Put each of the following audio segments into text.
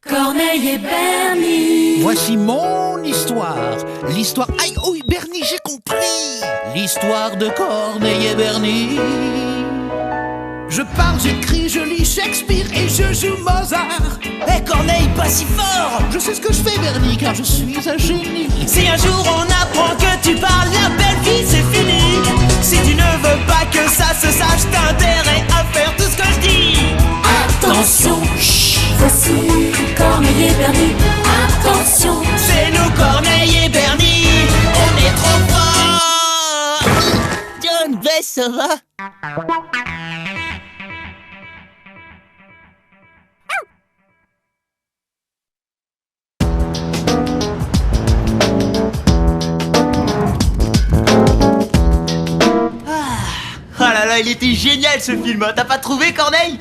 Corneille et Bernie. Voici mon histoire. L'histoire... Aïe, oui, Bernie, j'ai compris. L'histoire de Corneille et Bernie. Je parle, j'écris, je lis Shakespeare et je joue Mozart. Eh Corneille, pas si fort! Je sais ce que je fais, Bernie, car je suis un génie. Si un jour on apprend que tu parles, la belle vie c'est fini. Si tu ne veux pas que ça se sache, t'as intérêt à faire tout ce que je dis. Attention, chut, voici Corneille et Bernie. Attention, C'est nous Corneille et Bernie, on est trop forts. John, baisse, ça va? Ah là là, il était génial ce film, t'as pas trouvé Corneille?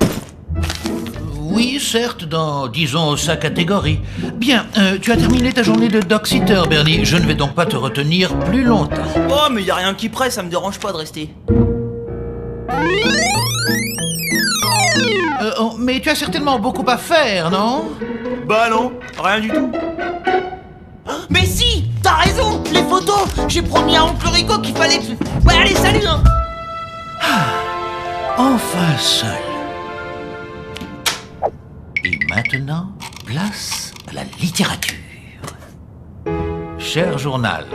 Oui, certes, dans, disons, sa catégorie. Bien, tu as terminé ta journée de dog-sitter, Bernie. Je ne vais donc pas te retenir plus longtemps. Oh mais y a rien qui presse, ça me dérange pas de rester. Mais tu as certainement beaucoup à faire, non? Bah non, rien du tout. Mais si, t'as raison, les photos. J'ai promis à Oncle Rico qu'il fallait que... Ouais allez, salut hein. Enfin seul. Et maintenant, place à la littérature. Cher journal,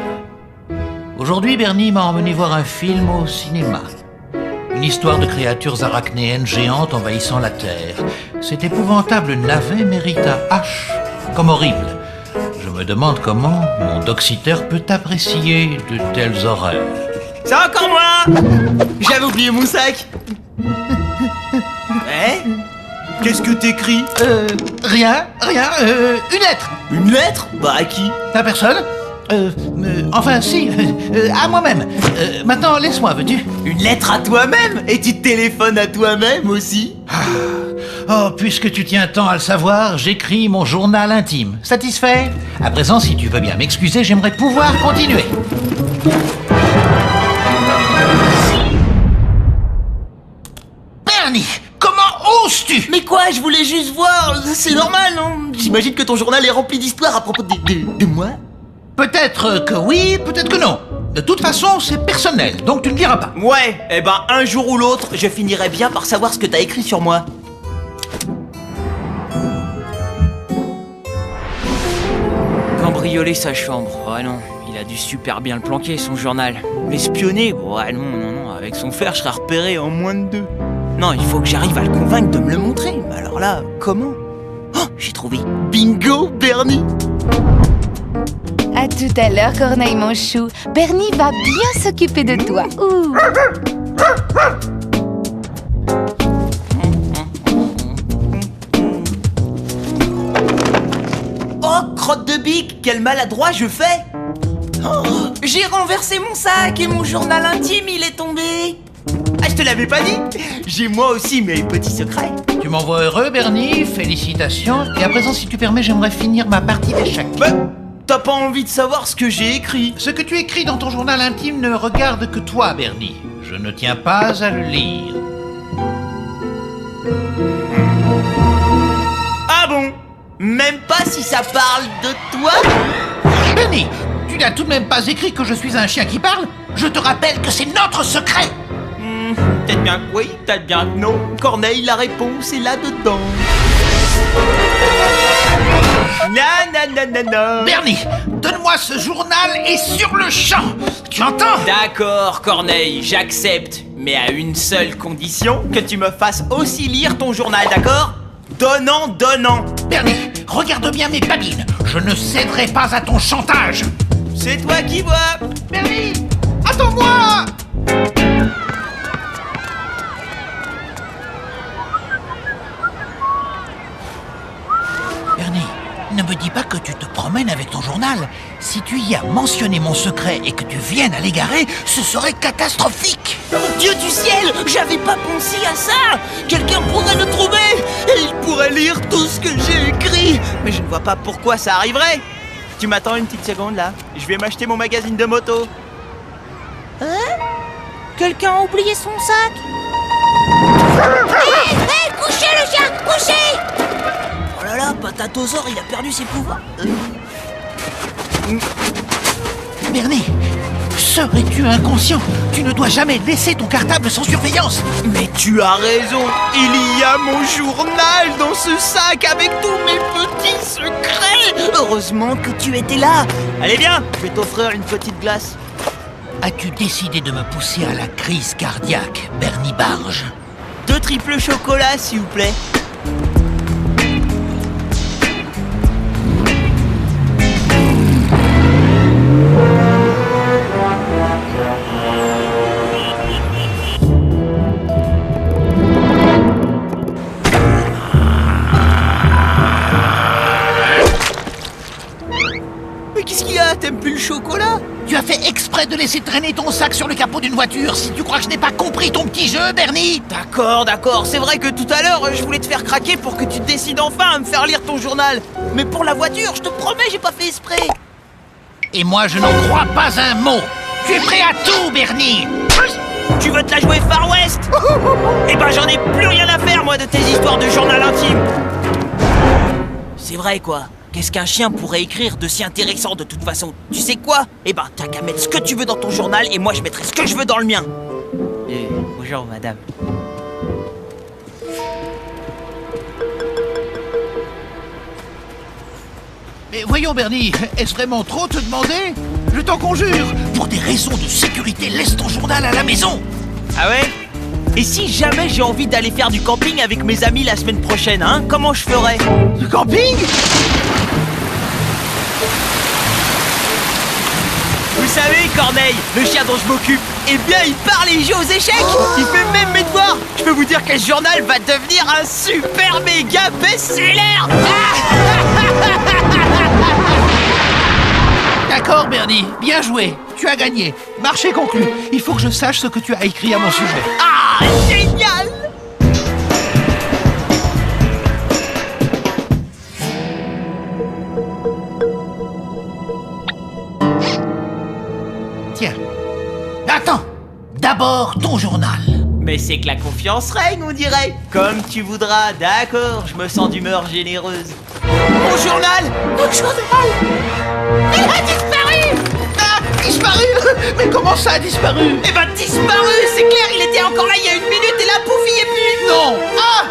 aujourd'hui Bernie m'a emmené voir un film au cinéma. Une histoire de créatures arachnéennes géantes envahissant la Terre. Cet épouvantable navet mérite un H comme horrible. Je me demande comment mon dog-sitter peut apprécier de telles horreurs. C'est encore moi. J'avais oublié mon sac. Eh? Qu'est-ce que t'écris? Rien, une lettre. Une lettre? Bah à qui? À personne. Enfin si, à moi-même. Maintenant, laisse-moi, veux-tu? Une lettre à toi-même? Et tu te téléphones à toi-même aussi? Oh, puisque tu tiens tant à le savoir, j'écris mon journal intime. Satisfait? À présent, si tu veux bien m'excuser, j'aimerais pouvoir continuer. Bernie, comment oses-tu? Mais quoi, je voulais juste voir, c'est normal, non? J'imagine que ton journal est rempli d'histoires à propos de moi? Peut-être que oui, peut-être que non. De toute façon, c'est personnel, donc tu ne diras pas. Ouais, eh ben un jour ou l'autre, je finirai bien par savoir ce que t'as écrit sur moi. Cambrioler sa chambre, ouais non, il a dû super bien le planquer son journal. L'espionner, ouais non, avec son fer je serais repéré en moins de 2. Non, il faut que j'arrive à le convaincre de me le montrer, mais alors là, comment? Oh, j'ai trouvé. Bingo, Bernie. À tout à l'heure, Corneille mon chou. Bernie va bien s'occuper de toi. Ouh. Oh, crotte de bique, quel maladroit je fais! Oh, j'ai renversé mon sac et mon journal intime, il est tombé! Ah, je te l'avais pas dit? J'ai moi aussi mes petits secrets. Tu m'envoies heureux, Bernie, félicitations. Et à présent, si tu permets, j'aimerais finir ma partie d'échecs. Bah, t'as pas envie de savoir ce que j'ai écrit? Ce que tu écris dans ton journal intime ne regarde que toi, Bernie. Je ne tiens pas à le lire. Ah bon? Même pas si ça parle de toi? Bernie, tu n'as tout de même pas écrit que je suis un chien qui parle? Je te rappelle que c'est notre secret. Peut-être bien que oui, peut-être bien que non. Corneille, la réponse est là-dedans. Non. Bernie, donne-moi ce journal et sur le champ. Tu entends? D'accord, Corneille, j'accepte. Mais à une seule condition, que tu me fasses aussi lire ton journal, d'accord? Donnant. Bernie, regarde bien mes babines. Je ne céderai pas à ton chantage. C'est toi qui vois. Bernie, attends-moi. Bernie, ne me dis pas que tu te promènes avec ton journal. Si tu y as mentionné mon secret et que tu viennes à l'égarer, ce serait catastrophique. Mon Dieu du ciel, j'avais pas pensé à ça. Quelqu'un pourrait le trouver et il pourrait lire tout ce que j'ai écrit. Mais je ne vois pas pourquoi ça arriverait. Tu m'attends une petite seconde là. Je vais m'acheter mon magazine de moto. Hein? Quelqu'un a oublié son sac? Hé, couchez le chien, couchez! Oh là là, Patatosaure, il a perdu ses pouvoirs. Bernie, serais-tu inconscient? Tu ne dois jamais laisser ton cartable sans surveillance. Mais tu as raison, il y a mon journal dans ce sac avec tous mes petits secrets. Heureusement que tu étais là. Allez viens, je vais t'offrir une petite glace. As-tu décidé de me pousser à la crise cardiaque, Bernie Barge? 2 triples chocolats, s'il vous plaît. Mais qu'est-ce qu'il y a? T'aimes plus le chocolat? Tu as fait exprès de laisser traîner ton sac sur le capot d'une voiture. Si tu crois que je n'ai pas compris ton petit jeu, Bernie. D'accord, c'est vrai que tout à l'heure, je voulais te faire craquer pour que tu te décides enfin à me faire lire ton journal. Mais pour la voiture, je te promets, j'ai pas fait exprès. Et moi, je n'en crois pas un mot. Tu es prêt à tout, Bernie. Tu veux te la jouer Far West? Eh ben j'en ai plus rien à faire, moi, de tes histoires de journal intime. C'est vrai, quoi. Qu'est-ce qu'un chien pourrait écrire de si intéressant de toute façon? Tu sais quoi? Eh ben, t'as qu'à mettre ce que tu veux dans ton journal et moi je mettrai ce que je veux dans le mien. Bonjour, madame. Mais voyons, Bernie, est-ce vraiment trop te demander? Je t'en conjure. Pour des raisons de sécurité, laisse ton journal à la maison. Ah ouais? Et si jamais j'ai envie d'aller faire du camping avec mes amis la semaine prochaine, hein? Comment je ferais? Du camping? Vous savez, Corneille, le chien dont je m'occupe, eh bien, il parle et il joue aux échecs. Il fait même mes devoirs. Je peux vous dire que ce journal va devenir un super méga best-seller. D'accord, Bernie, bien joué. Tu as gagné. Marché conclu. Il faut que je sache ce que tu as écrit à mon sujet. Ah, génial! Tiens. Attends. D'abord, ton journal. Mais c'est que la confiance règne, on dirait. Comme tu voudras, d'accord, je me sens d'humeur généreuse. Mon journal! Mon journal! Il a disparu! Ah, disparu? Mais comment ça a disparu? Eh ben, disparu, c'est clair, il était encore là il y a 1 minute et là, pouf, il y est plus! Non. Ah.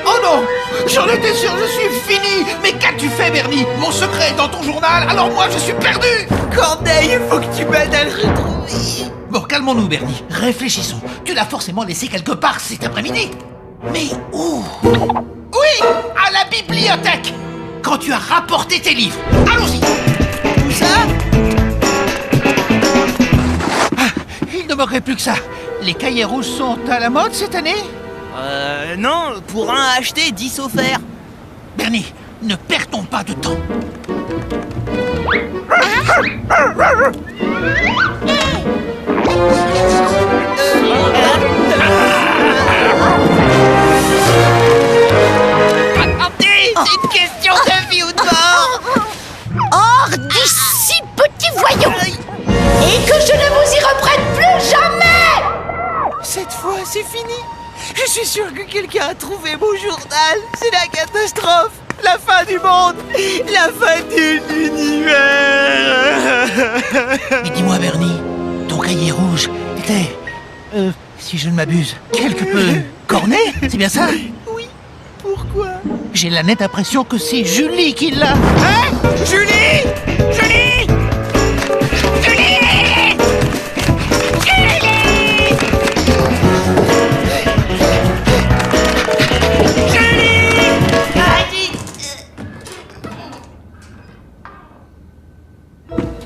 Oh non. J'en étais sûr, je suis fini. Mais qu'as-tu fait, Bernie? Mon secret est dans ton journal, alors moi, je suis perdu. Corneille, il faut que tu m'aides à le retrouver. Bon, calmons-nous, Bernie. Réfléchissons. Tu l'as forcément laissé quelque part cet après-midi. Mais où? Oui, à la bibliothèque. Quand tu as rapporté tes livres. Allons-y. Où ça? Il ne manquerait plus que ça. Les cahiers rouges sont à la mode cette année? Non, pour un acheté, 10 offerts. Bernie, ne perdons pas de temps. Attendez, c'est une question de vie ou de mort. Hors d'ici, petit voyou! Et que je ne vous y reprenne plus jamais! Cette fois, c'est fini. Je suis sûr que quelqu'un a trouvé mon journal. C'est la catastrophe. La fin du monde. La fin de l'univers. Mais dis-moi, Bernie, ton cahier rouge était, si je ne m'abuse, quelque peu corné, c'est bien ça? Oui, pourquoi? J'ai la nette impression que c'est Julie qui l'a. Hein? Julie! Julie! Julie! Julie! Julie!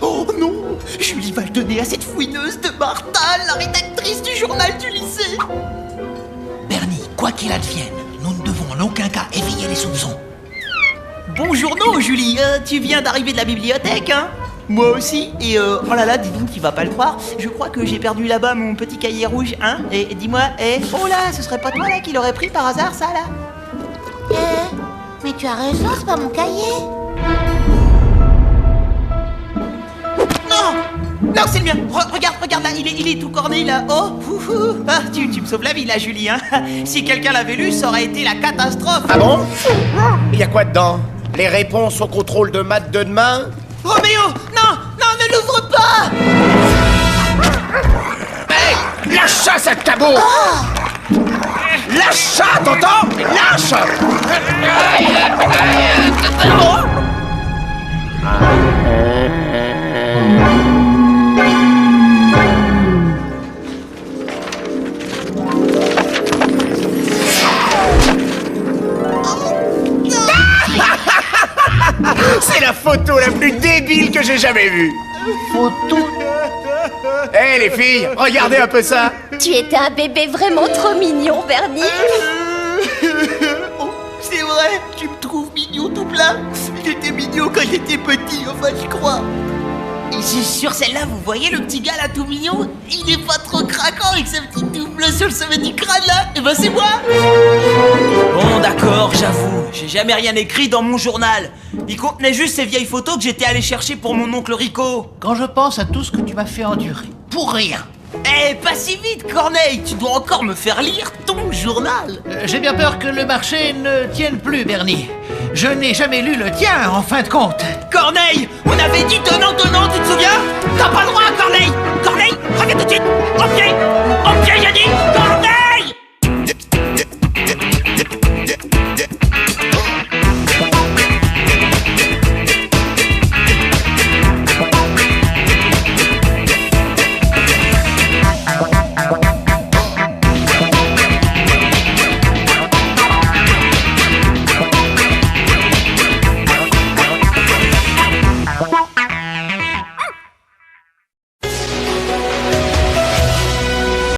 Oh non! Julie va le donner à cette fouineuse de Martha, la rédactrice du journal du lycée! Bernie, quoi qu'il advienne, nous ne devons en aucun cas éveiller les soupçons. Bonjour, Julie, tu viens d'arriver de la bibliothèque, hein? Moi aussi, et oh là là, dis donc, tu vas pas le croire, je crois que j'ai perdu là-bas mon petit cahier rouge, hein? Et dis-moi, oh là, ce serait pas toi là qui l'aurais pris par hasard, ça là? Mais tu as raison, c'est pas mon cahier. Non! Non, c'est le mien. Regarde là, il est tout corné là. Oh, ah, tu me sauves la vie là, Julie. Hein. Si quelqu'un l'avait lu, ça aurait été la catastrophe. Ah bon? Il y a quoi dedans? Les réponses au contrôle de maths de demain? Roméo, non, ne l'ouvre pas. Hey, lâche ça, sac cabot! Lâche ça, t'entends? Lâche! C'est la photo la plus débile que j'ai jamais vue. Photo. Hé les filles, regardez un peu ça. Tu étais un bébé vraiment trop mignon, Bernie. Oh, c'est vrai, tu me trouves mignon tout plein. J'étais mignon quand j'étais petit, enfin je crois. Et sur celle-là, vous voyez le petit gars là tout mignon? Il est pas trop craquant avec sa petite touffe bleue sur le sommet du crâne là. Et ben c'est moi. Bon d'accord, j'avoue, j'ai jamais rien écrit dans mon journal. Il contenait juste ces vieilles photos que j'étais allé chercher pour mon oncle Rico. Quand je pense à tout ce que tu m'as fait endurer, pour rien. Eh, pas si vite, Corneille, tu dois encore me faire lire ton journal. J'ai bien peur que le marché ne tienne plus, Bernie. Je n'ai jamais lu le tien, en fin de compte. Corneille, on avait dit donnant, tu te souviens? T'as pas le droit, Corneille. Corneille, reviens tout de suite. Au pied, j'ai dit.